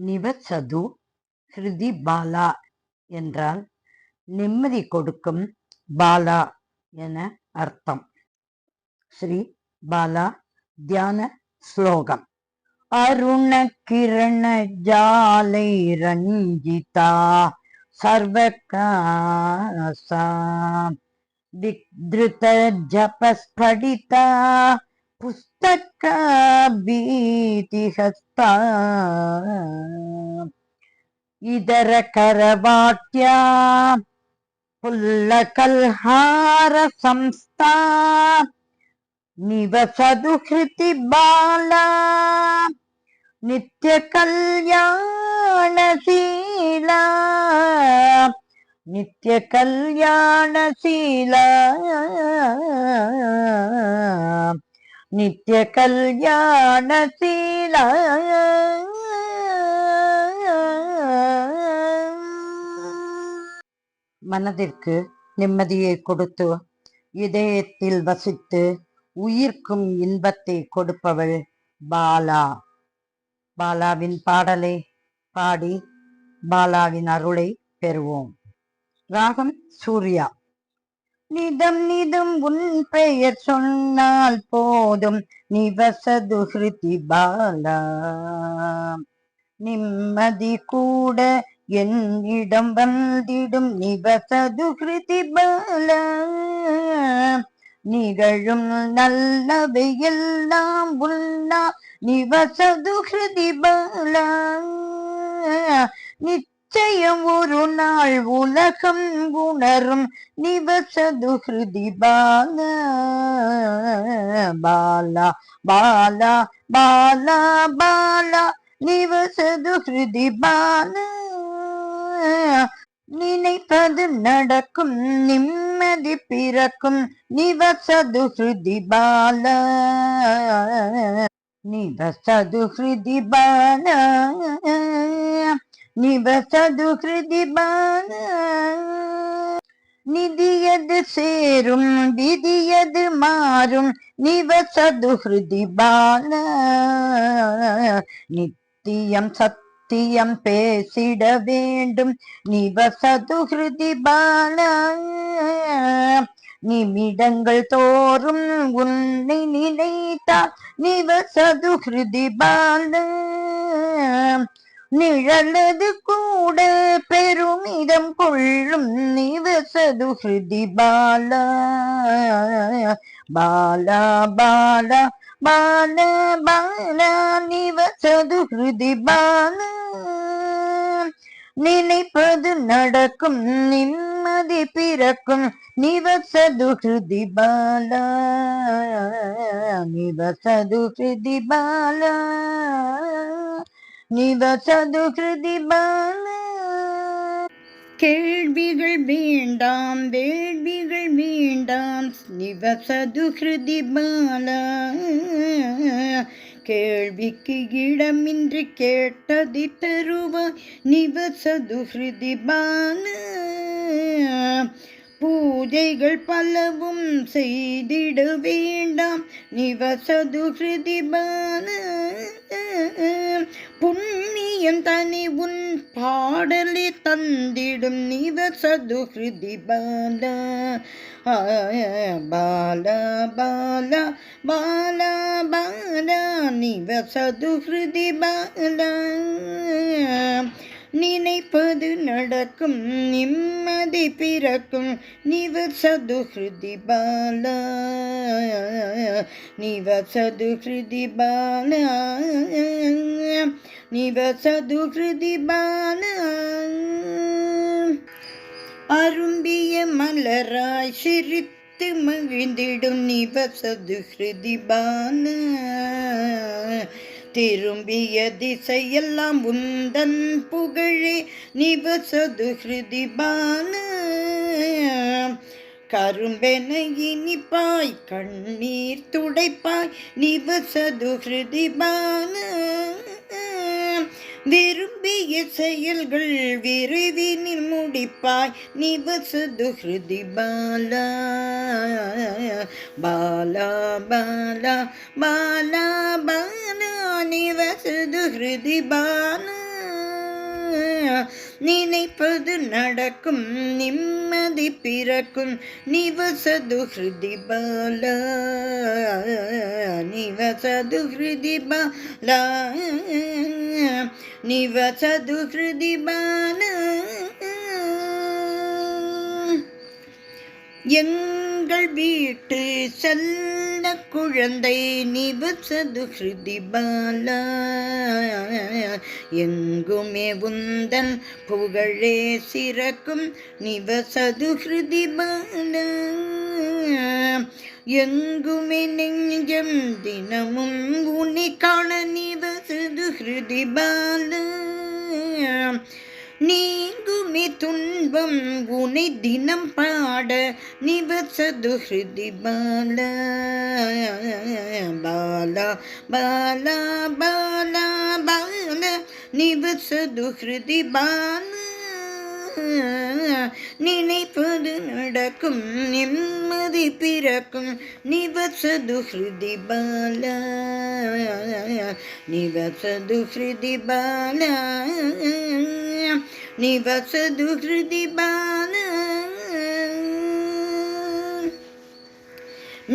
நிவசது ஹிருதி பாலா என்றால் நிம்மதி கொடுக்கும் பாலா என அர்த்தம். ஸ்ரீ பாலா தியான ஸ்லோகம். அருண கிரண ஜாலை ரஞ்சிதா சர்வகாசா விக்ருத ஜபஸ்படிதா புஸ்தக பீதிஹஸ்தா இதர கரவாட்யா புல்லகல்ஹார சம்ஸ்தா நிவசது ஹிருதி பாலா நித்ய கல்யாணசீலா நித்ய கல்யாணசீலா நித்ய கல்யாணசீலா. மனதிற்கு நிம்மதியை கொடுத்து இதயத்தில் வசித்து உயிர்க்கும் இன்பத்தை கொடுப்பவள் பாலா. பாலாவின் பாடலை பாடி பாலாவின் அருளை பெறுவோம். ராகம் சூர்யா. நிதம் நிதம் உன் பெயர் சொன்னால் போதும் நிவசது ஹிருதி பாலா. நிம்மதி கூட என்னிடம் வந்திடும் நிவசது ஹிருதி பாலா. நிகழும் நல்லவை எல்லாம் உன்னா நிவசது ஹிருதி பாலா. நிச்சயம் ஒரு நாள் உலகம் உணரும் நிவசது ஹிருதி பாலா. பாலா பாலா பாலா பாலா நிவசது ஹிருதி பாலா. நினைப்பது நடக்கும் நிம்மதி பிறக்கும் நிவசது ஹிருதி பாலா. நிவசது ஹிருதி பாலா. நிவசது ஹிருதி பாலா. நிதியது சேரும் விதியது மாறும் நிவசது ஹிருதி பாலா. நித்தியம் சத்தியம் பேசிட வேண்டும் நிவசது ஹிருதி பாலா. நிமிடங்கள் தோறும் உன்னை நினைத்தால் நிவசது ஹிருதி பாலா. நிழலது கூட பெருமிதம் கொள்ளும் நிவசது ஹிருதி பாலா. பாலா பாலா பாலா பாலா நிவசது ஹிருதி பாலா. நினைப்பது நடக்கும் நிம்மதி பிறக்கும் நிவசது ஹிருதி பாலா. நிவசது ஹிருதி பாலா. நிவசது ஹிருதி பாலா. கேள்விகள் வேண்டாம் வேள்விகள் வேண்டாம் நிவசது ஹிருதி பாலா. கேள்விக்கு இடமின்றி கேட்டதி தருவாய் நிவசது ஹிருதி பாலா. பூஜைகள் பலவும் செய்திட வேண்டாம் நிவசது ஹிருதி பாலா. புண்ணியம் தனி உன் பாடலை தந்திடும் நிவசது ஹிருதி பாலா. பாலா பாலா பாலா பாலா நிவசது ஹிருதி பாலா. நினைப்பது நடக்கும் நிம்மதி பிறக்கும் நிவசது ஹிருதி பாலா. நிவசது ஹிருதி பாலா. நிவசது ஹிருதி பாலா. அரும்பிய மலராய் சிரித்து மகிழ்ந்திடும் நிவசது ஹிருதி பாலா. திரும்பிய திசையெல்லாம் உந்தன் புகழே நிவசது ஹிருதி பாலா. கரும்பென இனிப்பாய் கண்ணீர் துடைப்பாய் நிவசது ஹிருதி பாலா. விரும்பிய செயல்கள் விரைவினில் முடிப்பாய் நிவசது ஹிருதி பாலா. பாலா பாலா பாலா பாலா நிவசது ஹிருதி பாலா. நினைப்பது நடக்கும் நிம்மதி பிறக்கும் நிவசது ஹிருதி பாலா நிவசது ஹிருதி பாலா நிவசது ஹிருதி பாலா. எங்கள் வீட்டு செல்ல குழந்தை நிவசது ஹிருதி பாலா எங்குமே உந்தன் புகழே சிறக்கும் நிவசது ஹிருதி பாலா. எங்குமே நெஞ்சம் தினமும் உன்னை காண நிவசது ஹிருதி பாலா. நீங்குமே துன்பம் உனை தினம் பாட நிவசது ஹிருதி பாலா பாலா பாலா பாலா பாலா நிவசது ஹிருதி பாலா. நினைப்பது நடக்கும் நிம்மதி பிறக்கும் நிவசது ஹிருதி பாலா நிவசது ஹிருதி பாலா நிவசது ஹிருதி பாலா.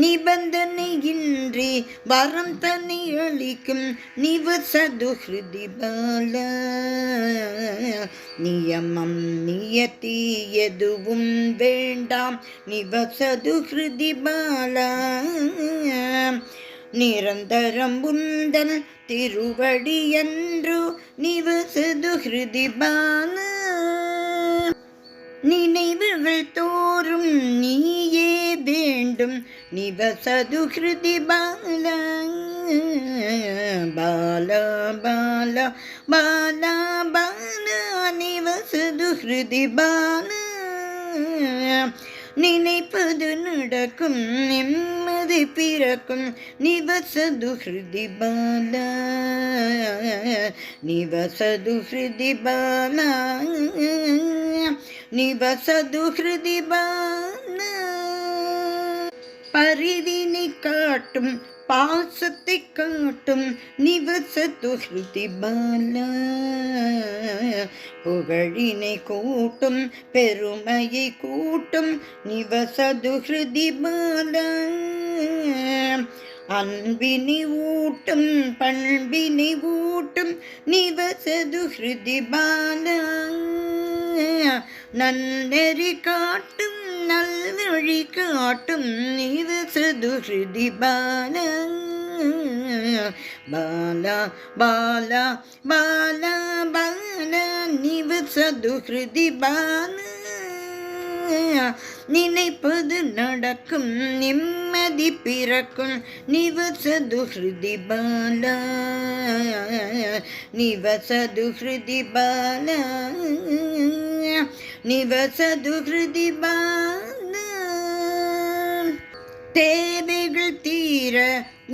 நிபந்தனையின்றி வரம் தன்னை அளிக்கும் நிவசது ஹிருதி பாலா. நியமம் நியதி எதுவும் வேண்டாம் நிவசது ஹிருதி பாலா. நிரந்தரம் உந்தன் திருவடி என்று நிவசது ஹிருதி பாலா. நினைவுகள் தோறும் நீயே வேண்டும் நிவசது ஹிருதி பாலா பாலா பாலா பாலா பாலா நிவசது ஹிருதி பாலா. நினைப்பது நடக்கும் நிம்மதி பிறக்கும் நிவசது ஹிருதி பாலா நிவசது ஹிருதி பாலா நிவசது ஹிருதி பாலா. பரிதினை காட்டும் பாசத்தை காட்டும் நிவசது ஹிருதி பாலா. புகழினை கூட்டும் பெருமையை கூட்டும் நிவசது ஹிருதி பாலா. அன்பினை ஊட்டும் பண்பினை ஊட்டும் நிவசது ஹிருதி பாலா. நன்னெறி காட்டும் நல்வழி காட்டும் நிவசது ஹிருதி பாலா பாலா பாலா பாலா பாலா நிவசது ஹிருதி பாலா. நினைப்பது நடக்கும் நிம்மதி பிறக்கும் நிவசது ஹிருதி பாலா நிவசது ஹிருதி பாலா நிவசது ஹிருதி பாலா. தேவைகள் தீர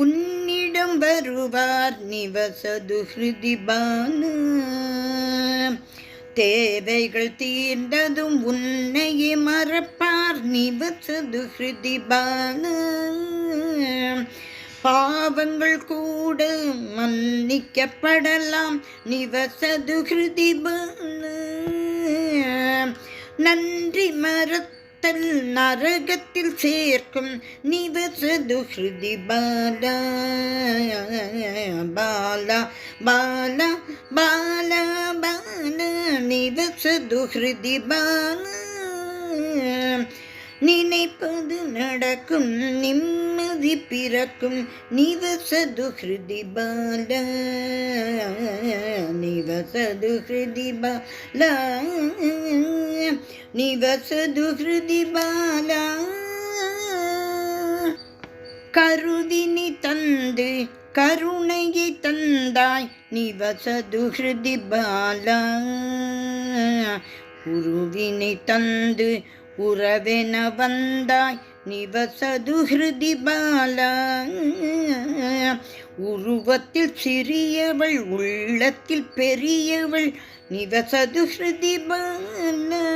உன்னிடம் வருவார் நிவசது ஹிருதி பாலா. தேவைகள் தீர்ந்ததும் உன்னையே மறப்பார் நிவசது ஹிருதி பாலா. பாவங்கள் கூட மன்னிக்கப்படலாம் நிவசது ஹிருதி பாலா. நன்றி மறத்தல் நரகத்தில் சேர்க்கும் நிவசது ஹிருதி பாலா பாலா பாலா பாலா பாலா நிவசது ஹிருதி பாலா. நினைப்பது நடக்கும் நிம்மதி பிறக்கும் நிவசது ஹிருதி பாலா நிவசது ஹிருதி பாலா நிவசது ஹிருதி பாலா. கருவினை தந்து கருணையை தந்தாய் நிவசது ஹிருதி பாலா. உருவினை தந்து உறவென வந்தாய் நிவசது ஹிருதி பாலா. உருவத்தில் சிறியவள் உள்ளத்தில் பெரியவள் நிவசது ஹிருதி பாலா.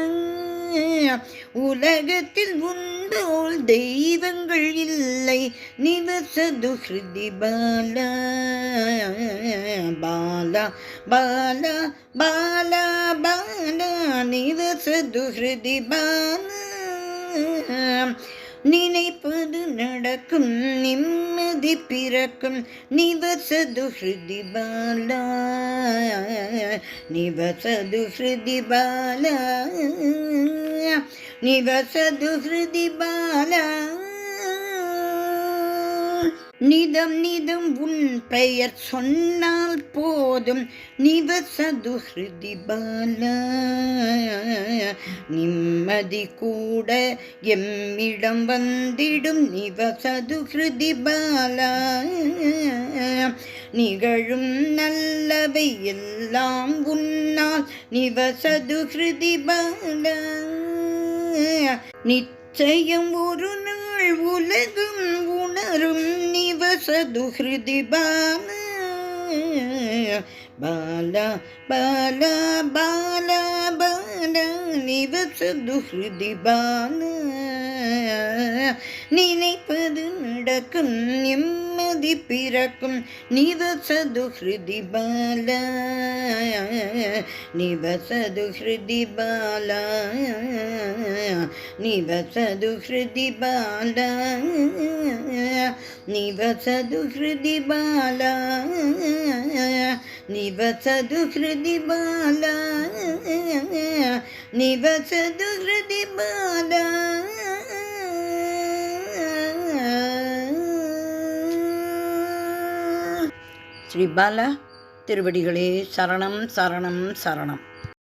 உலகத்தில் உண்டோல் தெய்வங்கள் இல்லை நிவசது ஹிருதி பாலா பாலா பாலா பாலா பாலா நிவசது ஹிருதி பாலா நினைப்பது நடக்கும் நிம்மதி பிறக்கும் நிவசது ஹிருதி பாலா நிவசது ஹிருதி பாலா நிவசது ஹிருதி பாலா நிதம் நிதம் உன் பெயர் சொன்னால் போதும் நிவசது ஹிருதி பாலா நிம்மதி கூட எம்மிடம் வந்திடும் நிவசது ஹிருதி பாலா நிகழும் நல்லவை எல்லாம் உன்னால் நிவசது ஹிருதி பாலா நிச்சயம் ஒரு நாள் உலகம் உணரும் நிவசது ஹிருதி பாலா பாலா பாலா பாலா பாலா நிவசது ஹிருதி பாலா நினைப்பது நடக்கும் நிம்மதி பிறக்கும் நிவசது ஹிருதி பாலா நிவசது ஹிருதி பாலா நிவசது ஹிருதி பாலா நிவசது ஹிருதி பாலா நிவசது ஹிருதி பாலா நிவசது ஹிருதி பாலா ஸ்ரீ பாலா திருவடிகளே சரணம் சரணம் சரணம்.